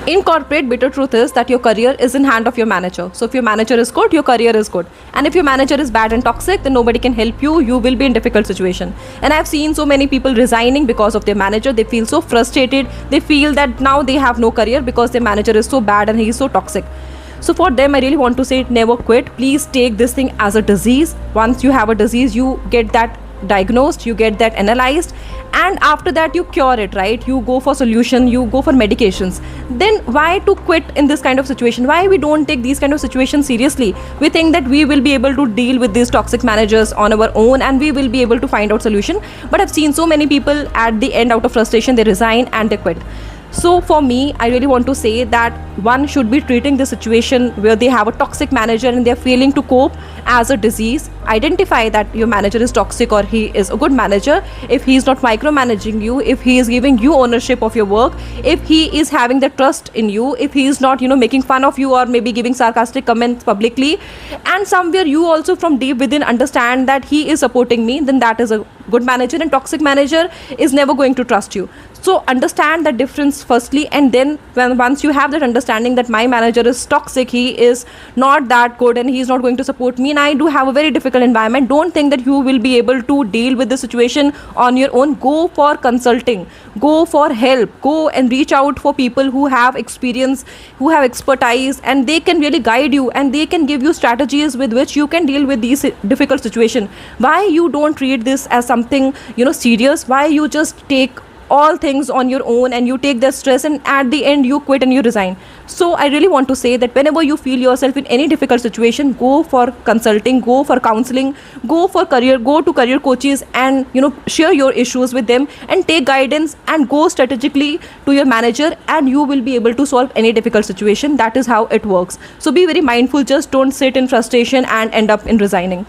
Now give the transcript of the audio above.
In corporate, bitter truth is that your career is in hand of your manager. So if your manager is good, your career is good. And if your manager is bad and toxic, then nobody can help you. You will be in difficult situation. And I've seen so many people resigning because of their manager. They feel so frustrated. They feel that now they have no career because their manager is so bad and he is so toxic. So for them, I really want to say, never quit. Please take this thing as a disease. Once you have a disease, you get that diagnosed, you get that analyzed, and after that you cure it, right? You go for solution, you go for medications. Then why to quit in this kind of situation? Why we don't take these kind of situations seriously? We think that we will be able to deal with these toxic managers on our own and we will be able to find out solution. But I've seen so many people at the end, out of frustration, they resign and they quit. So for me, I really want to say that one should be treating the situation where they have a toxic manager and they're failing to cope as a disease. Identify that your manager is toxic or he is a good manager. If he is not micromanaging you, if he is giving you ownership of your work, if he is having the trust in you, if he is not, making fun of you or maybe giving sarcastic comments publicly, and somewhere you also from deep within understand that he is supporting me, then that is a good manager. And toxic manager is never going to trust you. So understand the difference firstly, and then once you have that understanding that my manager is toxic, he is not that good and he is not going to support me and I do have a very difficult environment, don't think that you will be able to deal with the situation on your own. Go for consulting, go for help, go and reach out for people who have experience, who have expertise, and they can really guide you and they can give you strategies with which you can deal with these difficult situation. Why you don't treat this as something serious? Why you just take all things on your own and you take the stress and at the end you quit and you resign? So I really want to say that whenever you feel yourself in any difficult situation, go for consulting, go for counseling, go to career coaches and share your issues with them and take guidance and go strategically to your manager and you will be able to solve any difficult situation. That is how it works. So be very mindful, just don't sit in frustration and end up in resigning.